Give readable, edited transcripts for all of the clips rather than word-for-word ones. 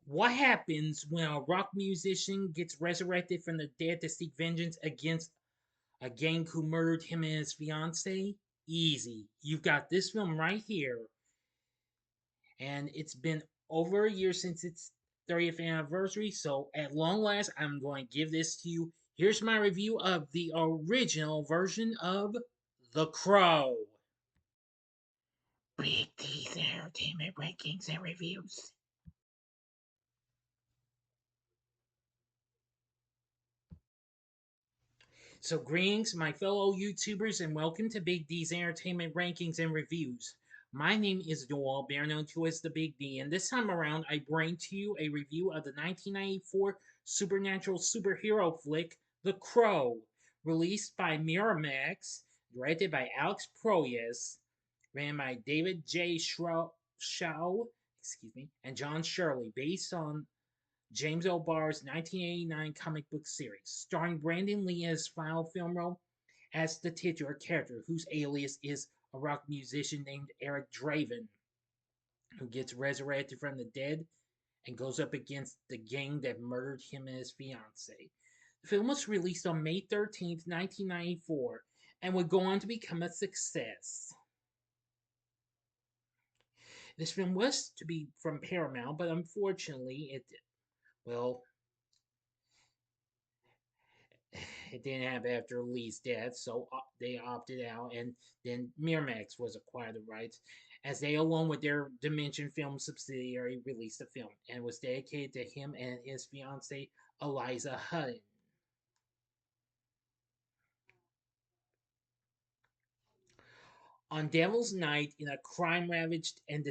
What happens when a rock musician gets resurrected from the dead to seek vengeance against a gang who murdered him and his fiancee? Easy. You've got this film right here, and it's been over a year since its 30th anniversary, so at long last, I'm going to give this to you. Here's my review of the original version of The Crow. Big D's Entertainment Rankings and Reviews. So, greetings, my fellow YouTubers, and welcome to Big D's Entertainment Rankings and Reviews. My name is Noel, better known to as the Big D, and this time around I bring to you a review of the 1994 supernatural superhero flick, The Crow, released by Miramax, directed by Alex Proyas, ran by David J. Shaw, and John Shirley, based on James O'Barr's 1989 comic book series, starring Brandon Lee as final film role as the titular character, whose alias is a rock musician named Eric Draven, who gets resurrected from the dead and goes up against the gang that murdered him and his fiancee. The film was released on May 13th, 1994, and would go on to become a success. This film was to be from Paramount, but unfortunately, well, it didn't happen after Lee's death, so they opted out, and then Miramax was acquired the rights, as they, along with their Dimension Film subsidiary, released the film, and was dedicated to him and his fiancee Eliza Hudson. On Devil's Night, in a crime-ravaged and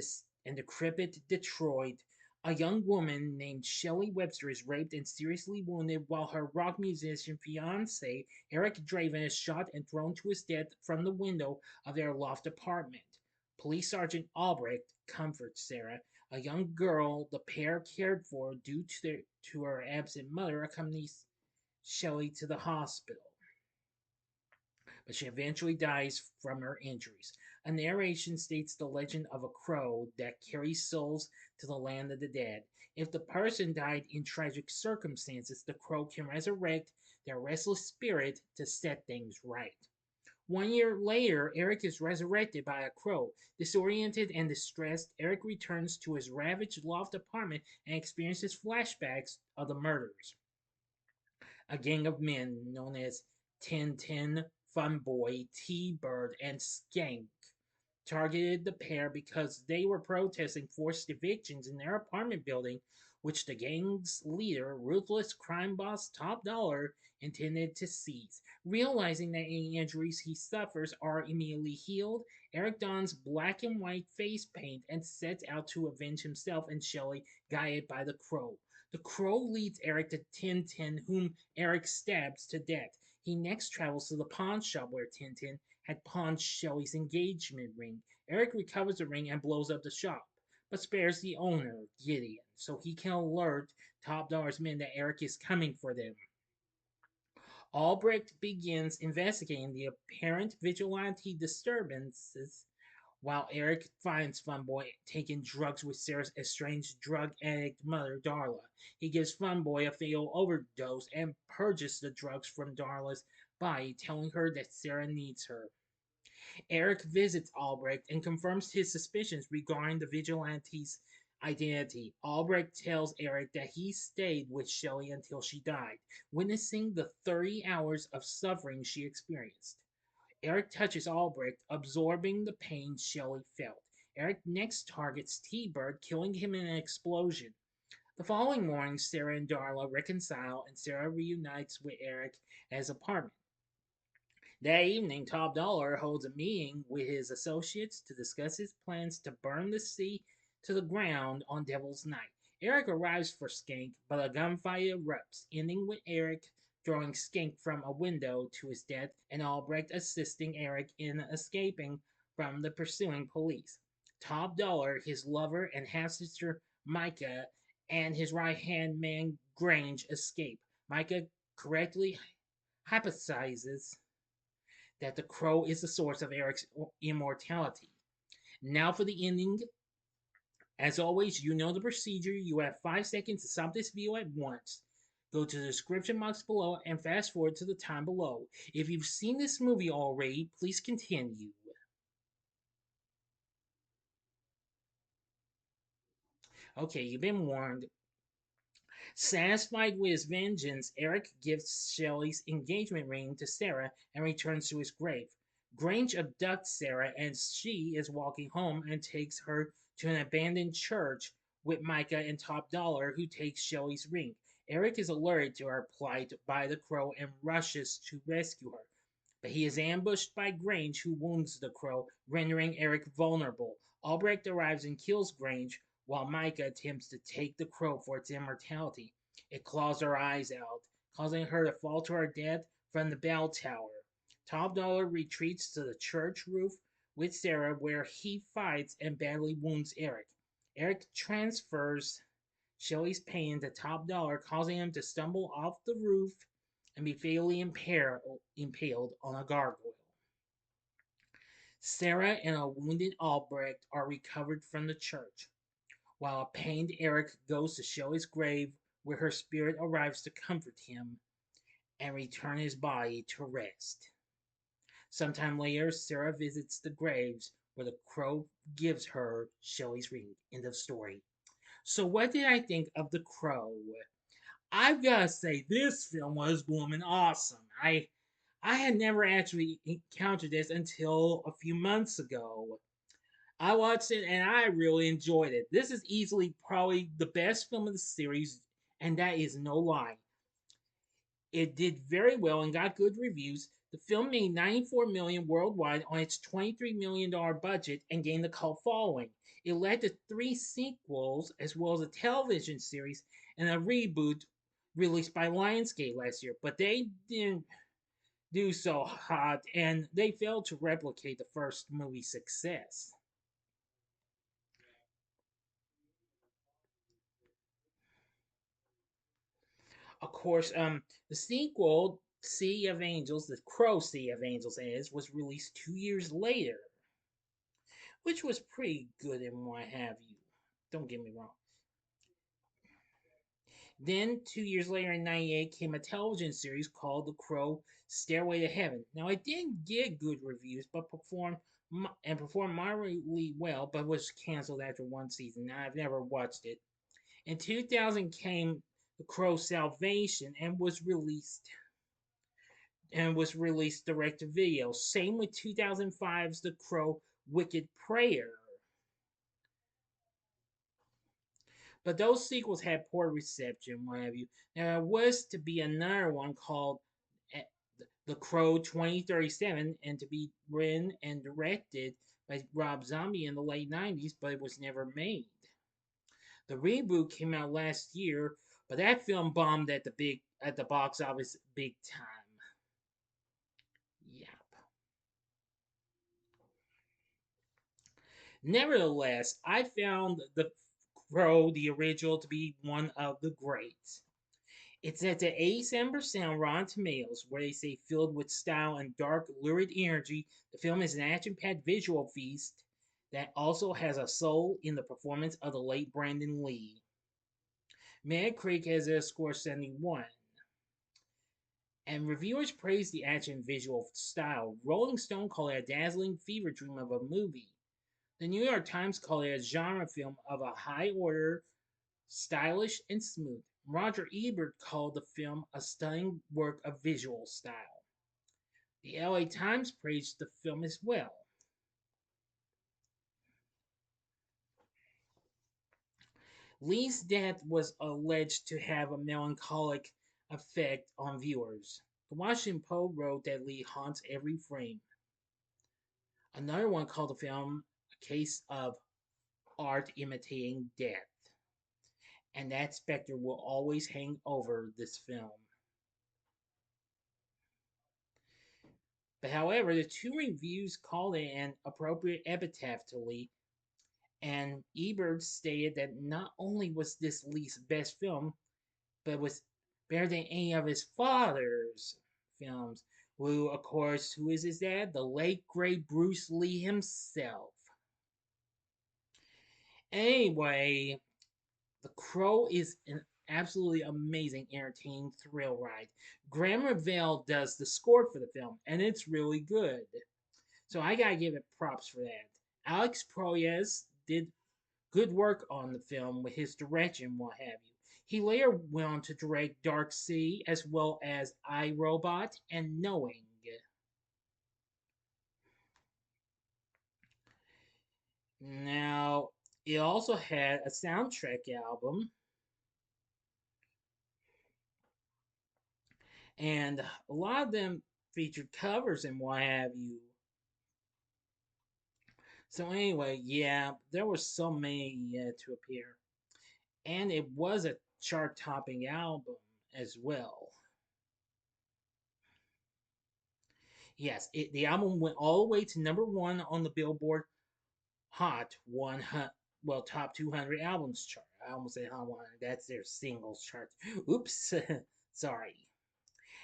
decrepit Detroit, a young woman named Shelley Webster is raped and seriously wounded while her rock musician fiance, Eric Draven, is shot and thrown to his death from the window of their loft apartment. Police Sergeant Albrecht comforts Sarah, a young girl the pair cared for due to her absent mother, accompanies Shelley to the hospital, but she eventually dies from her injuries. A narration states the legend of a crow that carries souls to the land of the dead. If the person died in tragic circumstances, the crow can resurrect their restless spirit to set things right. 1 year later, Eric is resurrected by a crow. Disoriented and distressed, Eric returns to his ravaged loft apartment and experiences flashbacks of the murders. A gang of men known as Tintin, Funboy, T-Bird, and Skank targeted the pair because they were protesting forced evictions in their apartment building, which the gang's leader, ruthless crime boss Top Dollar, intended to seize. Realizing that any injuries he suffers are immediately healed, Eric dons black and white face paint and sets out to avenge himself and Shelley, guided by the crow. The crow leads Eric to Tintin, whom Eric stabs to death. He next travels to the pawn shop where Tintin had pawned Shelley's engagement ring. Eric recovers the ring and blows up the shop, but spares the owner, Gideon, so he can alert Top Dollar's men that Eric is coming for them. Albrecht begins investigating the apparent vigilante disturbances while Eric finds Funboy taking drugs with Sarah's estranged drug addict mother, Darla. He gives Funboy a fatal overdose and purges the drugs from Darla's body, telling her that Sarah needs her. Eric visits Albrecht and confirms his suspicions regarding the vigilante's identity. Albrecht tells Eric that he stayed with Shelley until she died, witnessing the 30 hours of suffering she experienced. Eric touches Albrecht, absorbing the pain Shelley felt. Eric next targets T-Bird, killing him in an explosion. The following morning, Sarah and Darla reconcile, and Sarah reunites with Eric at his apartment. That evening, Top Dollar holds a meeting with his associates to discuss his plans to burn the sea to the ground on Devil's Night. Eric arrives for Skank, but a gunfight erupts, ending with Eric throwing Skank from a window to his death and Albrecht assisting Eric in escaping from the pursuing police. Top Dollar, his lover and half sister Micah, and his right hand man Grange escape. Micah correctly hypothesizes that the crow is the source of Eric's immortality. Now for the ending As always, you know the procedure. You have 5 seconds to stop this video at once. Go to the description box below and fast forward to the time below. If you've seen this movie already, please continue. Okay, you've been warned. Satisfied with his vengeance, Eric gives Shelley's engagement ring to Sarah and returns to his grave. Grange abducts Sarah and she is walking home and takes her to an abandoned church with Micah and Top Dollar, who takes Shelley's ring. Eric is alerted to her plight by the crow and rushes to rescue her. But he is ambushed by Grange, who wounds the crow, rendering Eric vulnerable. Albrecht arrives and kills Grange, while Micah attempts to take the crow for its immortality. It claws her eyes out, causing her to fall to her death from the bell tower. Top Dollar retreats to the church roof with Sarah, where he fights and badly wounds Eric. Eric transfers Shelley's pain to Top Dollar, causing him to stumble off the roof and be fatally impaled on a gargoyle. Sarah and a wounded Albrecht are recovered from the church, while a pained Eric goes to Shelley's grave, where her spirit arrives to comfort him and return his body to rest. Sometime later, Sarah visits the graves where the crow gives her Shelley's ring. End of story. So, what did I think of The Crow? I've got to say, this film was blooming awesome. I had never actually encountered this until a few months ago. I watched it and I really enjoyed it. This is easily probably the best film of the series, and that is no lie. It did very well and got good reviews. The film made 94 million worldwide on its $23 million budget and gained a cult following. It led to three sequels, as well as a television series and a reboot released by Lionsgate last year, but they didn't do so hot and they failed to replicate the first movie's success. Of course, the sequel, Sea of Angels, the Crow Sea of Angels, is was released 2 years later, which was pretty good and what have you. Don't get me wrong. Then, 2 years later in '98, came a television series called The Crow Stairway to Heaven. Now, it didn't get good reviews, but performed moderately well, but was canceled after one season. Now, I've never watched it. In 2000 came The Crow Salvation and was released direct to video. Same with 2005's The Crow Wicked Prayer. But those sequels had poor reception, what have you. Now, there was to be another one called eh, The Crow 2037 and to be written and directed by Rob Zombie in the late 90s, but it was never made. The reboot came out last year, but that film bombed at the box office big time. Yeah. Nevertheless, I found The Crow, the original, to be one of the greats. It's at the 87% on Rotten Tomatoes, where they say filled with style and dark, lurid energy. The film is an action-packed visual feast that also has a soul in the performance of the late Brandon Lee. Metacritic has a score of 71. And reviewers praise the action visual style. Rolling Stone called it a dazzling fever dream of a movie. The New York Times called it a genre film of a high order, stylish and smooth. Roger Ebert called the film a stunning work of visual style. The LA Times praised the film as well. Lee's death was alleged to have a melancholic effect on viewers. The Washington Post wrote that Lee haunts every frame. Another one called the film a case of art imitating death, and that specter will always hang over this film. But however, the two reviews called it an appropriate epitaph to Lee, and Ebert stated that not only was this Lee's best film, but was better than any of his father's films. Who, of course, who is his dad? The late great Bruce Lee himself. Anyway, The Crow is an absolutely amazing, entertaining thrill ride. Graham Revell does the score for the film, and it's really good. So I gotta give it props for that. Alex Proyas did good work on the film with his direction and what have you. He later went on to direct Dark Sea as well as I, Robot and Knowing. Now, it also had a soundtrack album, and a lot of them featured covers and what have you. So anyway, yeah, there were so many yet to appear, and it was a chart-topping album as well. Yes, the album went all the way to number one on the Billboard Hot 100, well, top 200 albums chart. I almost said Hot 100. That's their singles chart. Oops, sorry.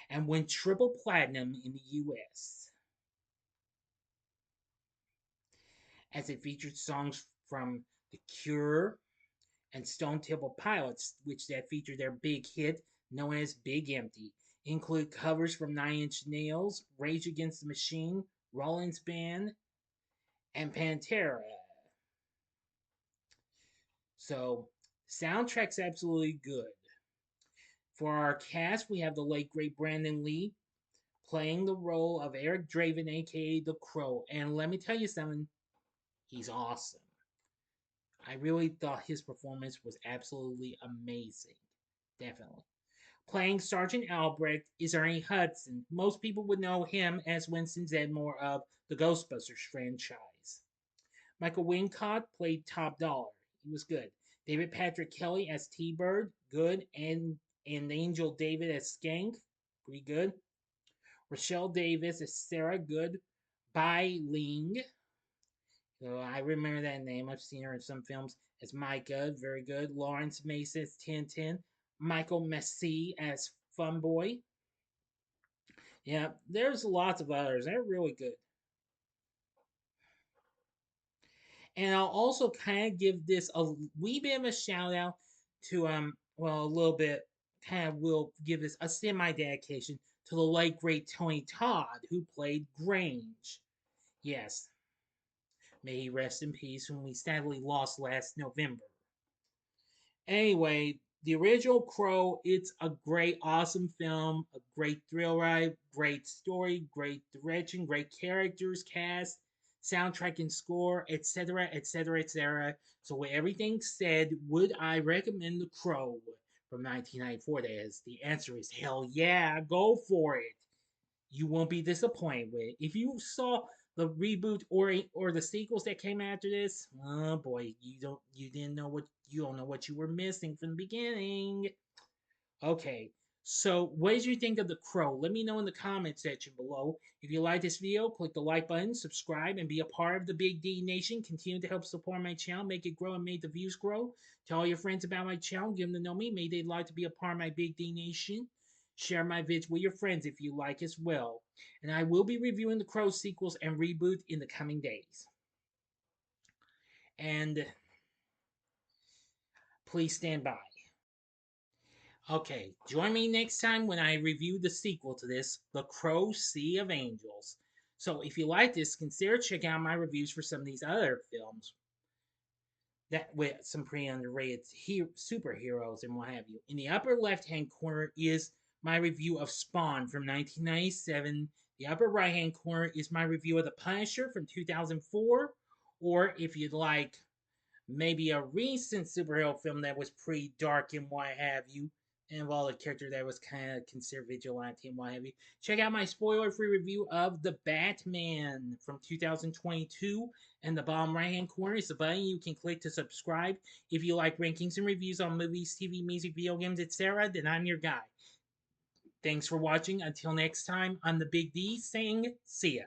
And went triple platinum in the U.S. as it featured songs from The Cure and Stone Temple Pilots, which that featured their big hit known as Big Empty. Include covers from Nine Inch Nails, Rage Against the Machine, Rollins Band, and Pantera. So, soundtrack's absolutely good. For our cast, we have the late great Brandon Lee playing the role of Eric Draven, aka the Crow. And let me tell you something, he's awesome. I really thought his performance was absolutely amazing. Definitely. Playing Sergeant Albrecht is Ernie Hudson. Most people would know him as Winston Zedmore of the Ghostbusters franchise. Michael Wincott played Top Dollar. He was good. David Patrick Kelly as T-Bird, good. And Angel David as Skank, pretty good. Rochelle Davis as Sarah, good. Bai Ling, so I remember that name. I've seen her in some films as Micah, very good. Lawrence Mason as Tintin. Michael Messi as Funboy. Yeah, there's lots of others. They're really good. And I'll also kind of give this a wee bit of a shout out to well, a little bit, kind of will give this a semi dedication to the late great Tony Todd who played Grange. Yes, may he rest in peace, whom we sadly lost last November. Anyway, the original Crow, it's a great, awesome film, a great thrill ride, great story, great direction, great characters, cast, soundtrack and score, etc., etc., etc. So, with everything said, would I recommend The Crow from 1994? That is, the answer is hell yeah, go for it. You won't be disappointed with it. If you saw the reboot or the sequels that came after this, oh boy, you don't know what you were missing from the beginning. Okay, so what did you think of The Crow? Let me know in the comment section below. If you like this video, click the like button, subscribe, and be a part of the Big D Nation. Continue to help support my channel, make it grow, and make the views grow. Tell all your friends about my channel, give them to know me. Maybe they'd like to be a part of my Big D Nation. Share my vids with your friends if you like as well. And I will be reviewing the Crow sequels and reboot in the coming days. And please stand by. Okay, join me next time when I review the sequel to this, The Crow Sea of Angels. So if you like this, consider checking out my reviews for some of these other films that with some pretty underrated superheroes and what have you. In the upper left-hand corner is my review of Spawn from 1997. The upper right-hand corner is my review of The Punisher from 2004. Or if you'd like maybe a recent superhero film that was pretty dark and what have you, and involved a character that was kind of considered vigilante and what have you. Check out my spoiler-free review of The Batman from 2022. And the bottom right-hand corner is the button you can click to subscribe. If you like rankings and reviews on movies, TV, music, video games, etc., then I'm your guy. Thanks for watching. Until next time, I'm the Big D saying see ya.